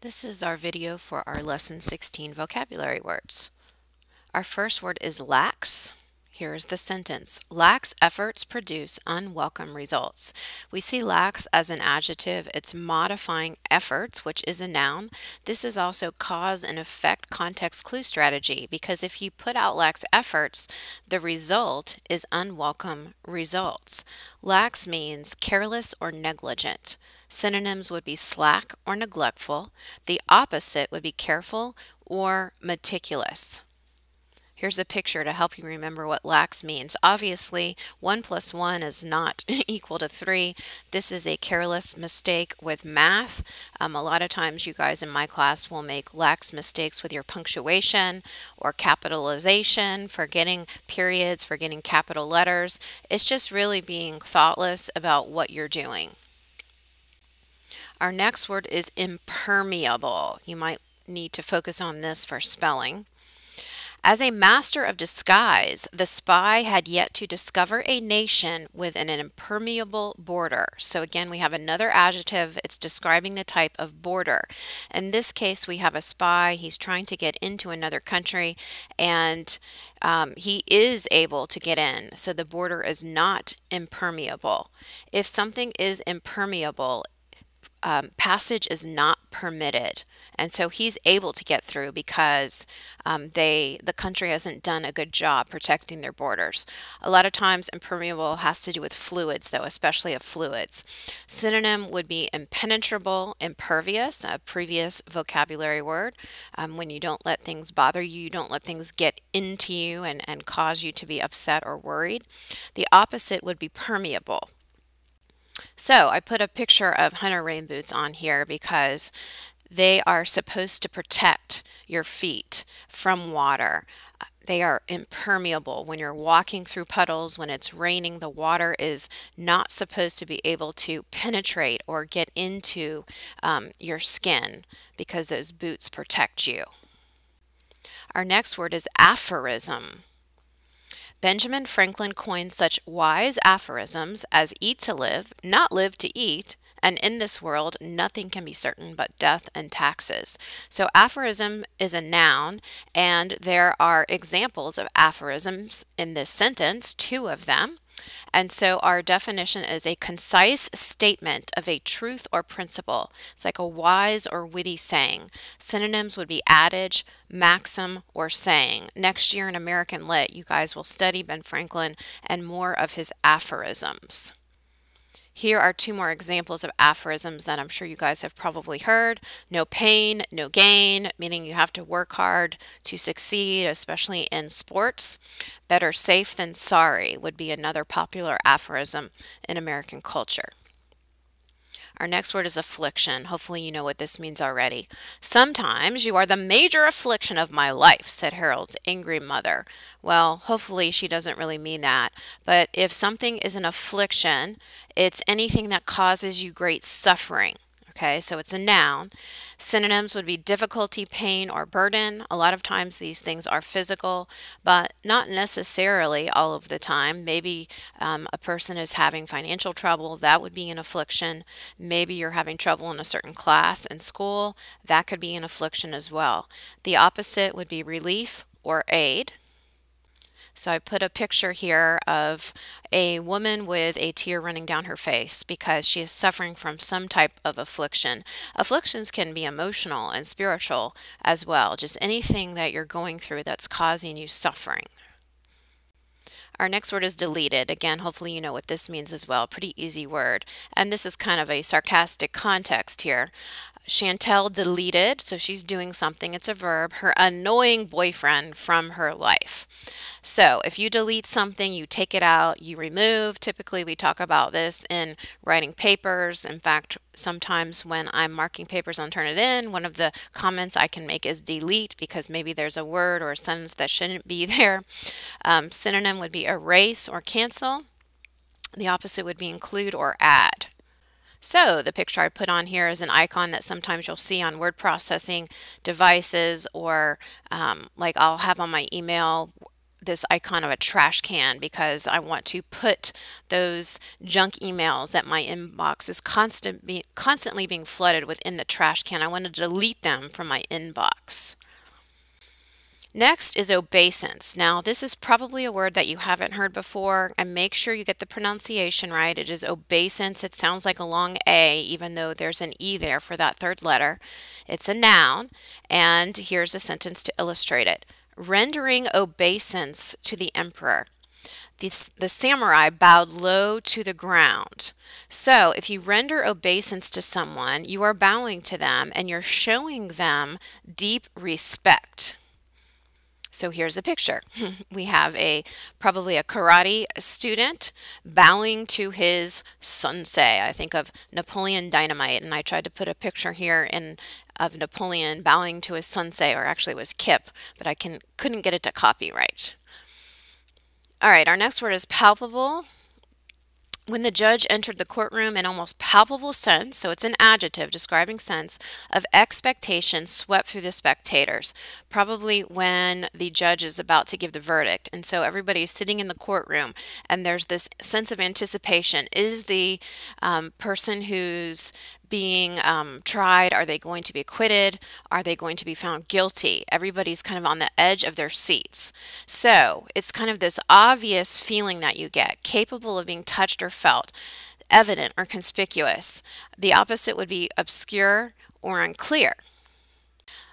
This is our video for our Lesson 16 vocabulary words. Our first word is lax. Here is the sentence. Lax efforts produce unwelcome results. We see lax as an adjective. It's modifying efforts, which is a noun. This is also cause and effect context clue strategy because if you put out lax efforts, the result is unwelcome results. Lax means careless or negligent. Synonyms would be slack or neglectful. The opposite would be careful or meticulous. Here's a picture to help you remember what lax means. Obviously, 1 plus 1 is not equal to 3. This is a careless mistake with math. A lot of times you guys in my class will make lax mistakes with your punctuation or capitalization, forgetting periods, forgetting capital letters. It's just really being thoughtless about what you're doing. Our next word is impermeable. You might need to focus on this for spelling. As a master of disguise, the spy had yet to discover a nation with an impermeable border. So again, we have another adjective. It's describing the type of border. In this case, we have a spy. He's trying to get into another country, and he is able to get in. So the border is not impermeable. If something is impermeable, passage is not permitted, and so he's able to get through because the country hasn't done a good job protecting their borders. A lot of times impermeable has to do with fluids though, especially of fluids. Synonym would be impenetrable, impervious, a previous vocabulary word. When you don't let things bother you, you don't let things get into you and cause you to be upset or worried. The opposite would be permeable. So I put a picture of hunter rain boots on here because they are supposed to protect your feet from water. They are impermeable. When you're walking through puddles, when it's raining, the water is not supposed to be able to penetrate or get into your skin because those boots protect you. Our next word is aphorism. Benjamin Franklin coined such wise aphorisms as eat to live, not live to eat, and in this world nothing can be certain but death and taxes. So aphorism is a noun, and there are examples of aphorisms in this sentence, 2 of them. And so our definition is a concise statement of a truth or principle. It's like a wise or witty saying. Synonyms would be adage, maxim, or saying. Next year in American Lit, you guys will study Ben Franklin and more of his aphorisms. Here are 2 more examples of aphorisms that I'm sure you guys have probably heard. No pain, no gain, meaning you have to work hard to succeed, especially in sports. Better safe than sorry would be another popular aphorism in American culture. Our next word is affliction. Hopefully you know what this means already. Sometimes you are the major affliction of my life, said Harold's angry mother. Well, hopefully she doesn't really mean that. But if something is an affliction, it's anything that causes you great suffering. Okay, so it's a noun. Synonyms would be difficulty, pain, or burden. A lot of times these things are physical, but not necessarily all of the time. Maybe a person is having financial trouble. That would be an affliction. Maybe you're having trouble in a certain class in school. That could be an affliction as well. The opposite would be relief or aid. So I put a picture here of a woman with a tear running down her face because she is suffering from some type of affliction. Afflictions can be emotional and spiritual as well, just anything that you're going through that's causing you suffering. Our next word is deleted. Again, hopefully you know what this means as well. Pretty easy word. And this is kind of a sarcastic context here. Chantel deleted, so she's doing something, it's a verb, her annoying boyfriend from her life. So if you delete something, you take it out, you remove. Typically we talk about this in writing papers. In fact, sometimes when I'm marking papers on Turnitin, one of the comments I can make is delete because maybe there's a word or a sentence that shouldn't be there. Synonym would be erase or cancel. The opposite would be include or add. So the picture I put on here is an icon that sometimes you'll see on word processing devices, or like I'll have on my email this icon of a trash can because I want to put those junk emails that my inbox is constantly being flooded within the trash can. I want to delete them from my inbox. Next is obeisance. Now, this is probably a word that you haven't heard before, and make sure you get the pronunciation right. It is obeisance. It sounds like a long A, even though there's an E there for that third letter. It's a noun, and here's a sentence to illustrate it. Rendering obeisance to the emperor. The samurai bowed low to the ground. So, if you render obeisance to someone, you are bowing to them, and you're showing them deep respect. So here's a picture. We have probably a karate student bowing to his sensei. I think of Napoleon Dynamite, and I tried to put a picture here of Napoleon bowing to his sensei, or actually it was Kip, but I couldn't get it to copy right. All right, our next word is palpable. When the judge entered the courtroom, an almost palpable sense, so it's an adjective describing sense, of expectation swept through the spectators, probably when the judge is about to give the verdict. And so everybody's sitting in the courtroom, and there's this sense of anticipation. Is the person who's being tried, are they going to be acquitted? Are they going to be found guilty? Everybody's kind of on the edge of their seats. So it's kind of this obvious feeling that you get, capable of being touched or felt, evident or conspicuous. The opposite would be obscure or unclear.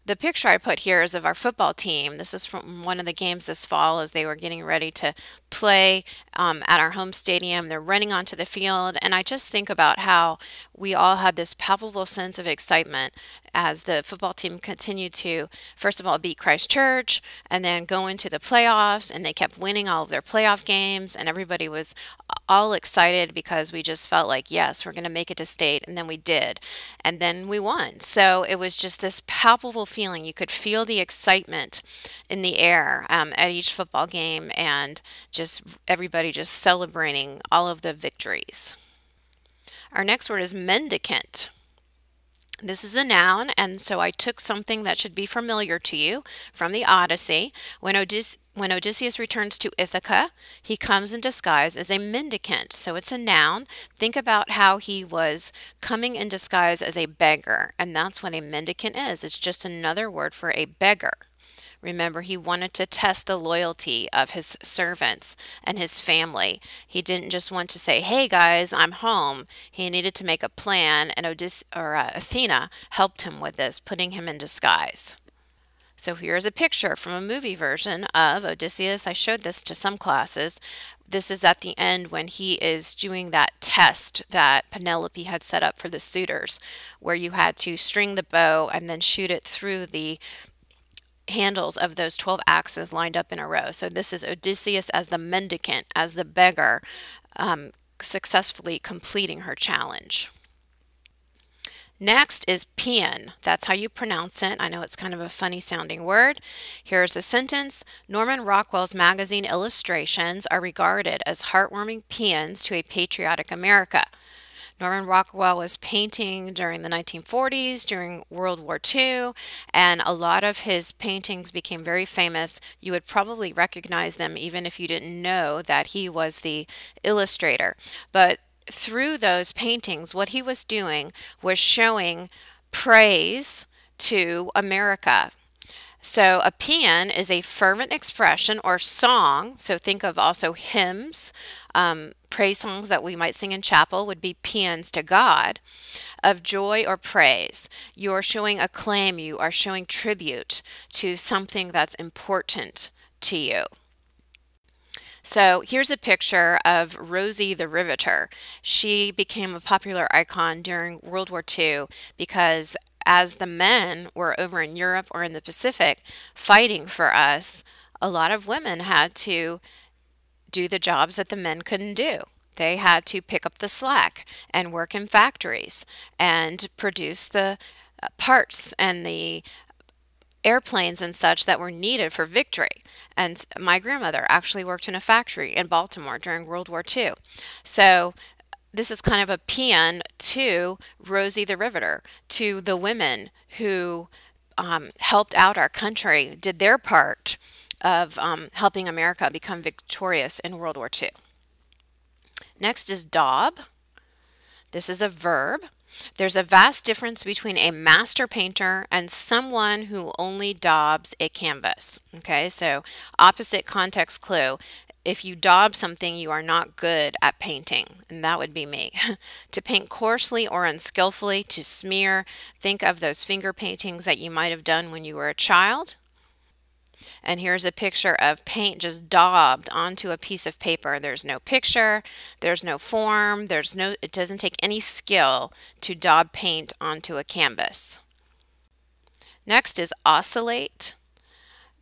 The picture I put here is of our football team. This is from one of the games this fall as they were getting ready to play at our home stadium. They're running onto the field, and I just think about how we all had this palpable sense of excitement as the football team continued to, first of all, beat Christ Church and then go into the playoffs, and they kept winning all of their playoff games, and everybody was all excited because we just felt like, yes, we're going to make it to state, and then we did, and then we won. So it was just this palpable feeling. You could feel the excitement in the air at each football game, and just everybody just celebrating all of the victories. Our next word is mendicant. This is a noun, and so I took something that should be familiar to you from the Odyssey. When Odysseus returns to Ithaca, he comes in disguise as a mendicant. So it's a noun. Think about how he was coming in disguise as a beggar, and that's what a mendicant is. It's just another word for a beggar. Remember, he wanted to test the loyalty of his servants and his family. He didn't just want to say, hey guys, I'm home. He needed to make a plan, and Athena helped him with this, putting him in disguise. So here's a picture from a movie version of Odysseus. I showed this to some classes. This is at the end when he is doing that test that Penelope had set up for the suitors, where you had to string the bow and then shoot it through the handles of those 12 axes lined up in a row. So this is Odysseus as the mendicant, as the beggar, successfully completing her challenge. Next is paean. That's how you pronounce it. I know it's kind of a funny sounding word. Here's a sentence. Norman Rockwell's magazine illustrations are regarded as heartwarming paeans to a patriotic America. Norman Rockwell was painting during the 1940s, during World War II, and a lot of his paintings became very famous. You would probably recognize them even if you didn't know that he was the illustrator. But through those paintings, what he was doing was showing praise to America. So a paean is a fervent expression or song. So think of also hymns. Praise songs that we might sing in chapel would be paeans to God of joy or praise. You are showing acclaim. You are showing tribute to something that's important to you. So here's a picture of Rosie the Riveter. She became a popular icon during World War II because as the men were over in Europe or in the Pacific fighting for us, a lot of women had to do the jobs that the men couldn't do. They had to pick up the slack and work in factories and produce the parts and the airplanes and such that were needed for victory. And my grandmother actually worked in a factory in Baltimore during World War II. So this is kind of a paean to Rosie the Riveter, to the women who helped out our country, did their part of helping America become victorious in World War II. Next is daub. This is a verb. There's a vast difference between a master painter and someone who only daubs a canvas. Okay, so opposite context clue. If you daub something, you are not good at painting, and that would be me. To paint coarsely or unskillfully, to smear, think of those finger paintings that you might have done when you were a child. And here's a picture of paint just daubed onto a piece of paper. There's no picture, there's no form, it doesn't take any skill to daub paint onto a canvas. Next is oscillate.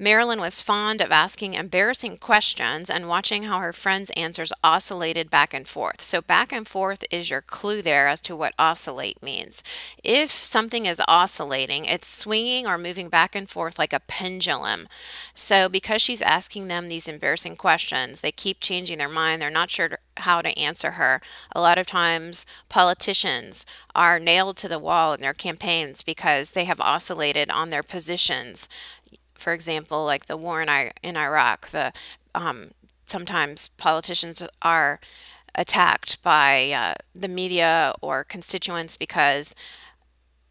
Marilyn was fond of asking embarrassing questions and watching how her friends' answers oscillated back and forth. So back and forth is your clue there as to what oscillate means. If something is oscillating, it's swinging or moving back and forth like a pendulum. So because she's asking them these embarrassing questions, they keep changing their mind. They're not sure how to answer her. A lot of times politicians are nailed to the wall in their campaigns because they have oscillated on their positions. For example, like the war in Iraq, sometimes politicians are attacked by the media or constituents because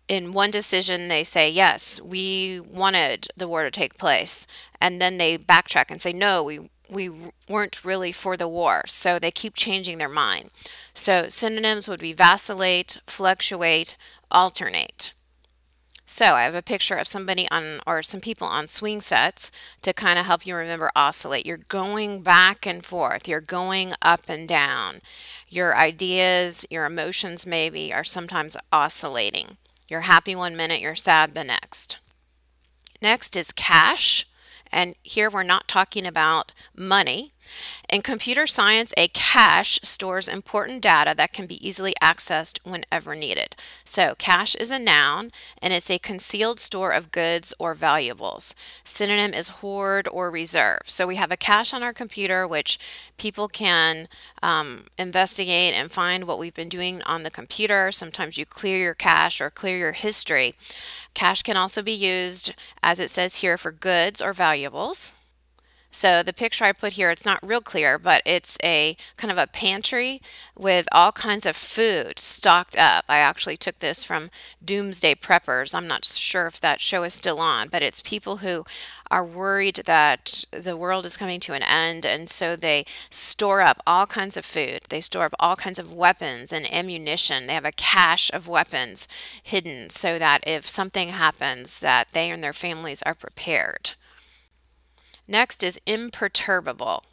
in one decision they say, yes, we wanted the war to take place, and then they backtrack and say, no, we weren't really for the war. So they keep changing their mind. So synonyms would be vacillate, fluctuate, alternate. So I have a picture of somebody or some people on swing sets to kind of help you remember oscillate. You're going back and forth. You're going up and down. Your ideas, your emotions maybe are sometimes oscillating. You're happy one minute, you're sad the next. Next is cache. And here we're not talking about money. In computer science, a cache stores important data that can be easily accessed whenever needed. So cache is a noun, and it's a concealed store of goods or valuables. Synonym is hoard or reserve. So we have a cache on our computer, which people can investigate and find what we've been doing on the computer. Sometimes you clear your cache or clear your history. Cache can also be used, as it says here, for goods or valuables. So the picture I put here, it's not real clear, but it's a kind of a pantry with all kinds of food stocked up. I actually took this from Doomsday Preppers. I'm not sure if that show is still on, but it's people who are worried that the world is coming to an end, and so they store up all kinds of food. They store up all kinds of weapons and ammunition. They have a cache of weapons hidden so that if something happens, that they and their families are prepared. Next is imperturbable.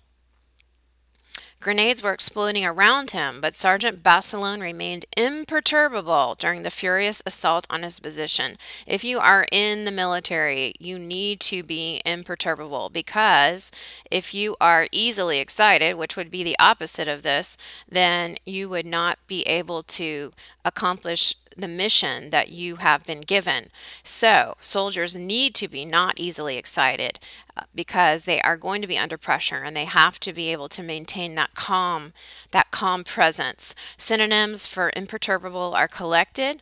Grenades were exploding around him, but Sergeant Basilone remained imperturbable during the furious assault on his position. If you are in the military, you need to be imperturbable, because if you are easily excited, which would be the opposite of this, then you would not be able to accomplish the mission that you have been given. So soldiers need to be not easily excited because they are going to be under pressure, and they have to be able to maintain that calm presence. Synonyms for imperturbable are collected,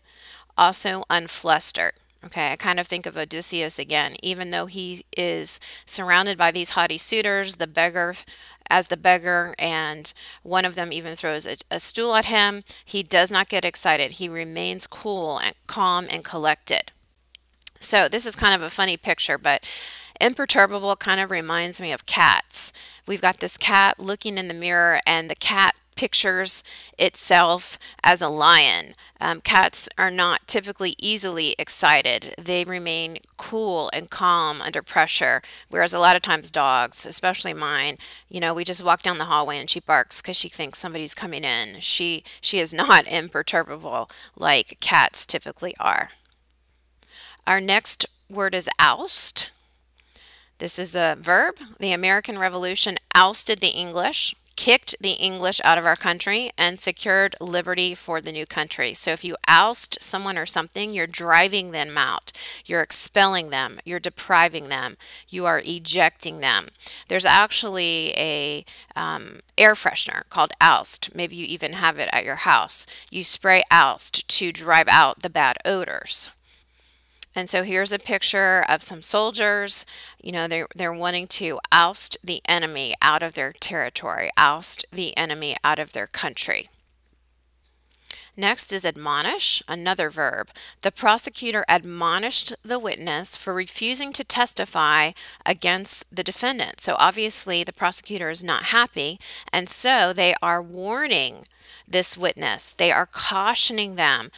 also unflustered. Okay, I kind of think of Odysseus again. Even though he is surrounded by these haughty suitors, the beggar, and one of them even throws a stool at him, he does not get excited. He remains cool and calm and collected. So this is kind of a funny picture, but imperturbable kind of reminds me of cats. We've got this cat looking in the mirror, and the cat pictures itself as a lion. Cats are not typically easily excited. They remain cool and calm under pressure, whereas a lot of times dogs, especially mine, we just walk down the hallway and she barks because she thinks somebody's coming in. She is not imperturbable like cats typically are. Our next word is oust. This is a verb. The American Revolution ousted the English, kicked the English out of our country, and secured liberty for the new country. So if you oust someone or something, you're driving them out. You're expelling them. You're depriving them. You are ejecting them. There's actually a air freshener called Oust. Maybe you even have it at your house. You spray Oust to drive out the bad odors. And so here's a picture of some soldiers. You know, they're wanting to oust the enemy out of their territory, oust the enemy out of their country. Next is admonish, another verb. The prosecutor admonished the witness for refusing to testify against the defendant. So obviously the prosecutor is not happy, and so they are warning this witness. They are cautioning them,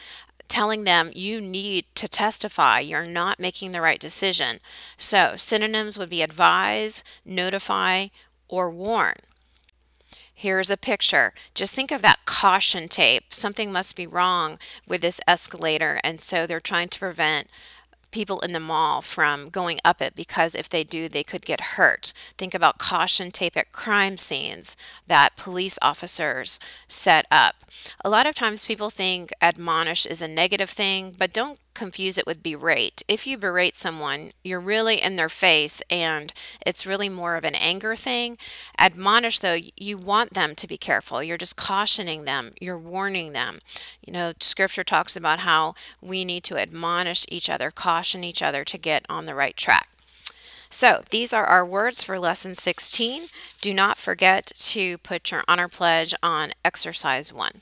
telling them you need to testify. You're not making the right decision. So synonyms would be advise, notify, or warn. Here's a picture. Just think of that caution tape. Something must be wrong with this escalator, and so they're trying to prevent people in the mall from going up it, because if they do, they could get hurt. Think about caution tape at crime scenes that police officers set up. A lot of times people think admonish is a negative thing, but don't confuse it with berate. If you berate someone, you're really in their face and it's really more of an anger thing. Admonish, though, you want them to be careful. You're just cautioning them. You're warning them. You know, scripture talks about how we need to admonish each other, caution each other to get on the right track. So these are our words for lesson 16. Do not forget to put your honor pledge on exercise 1.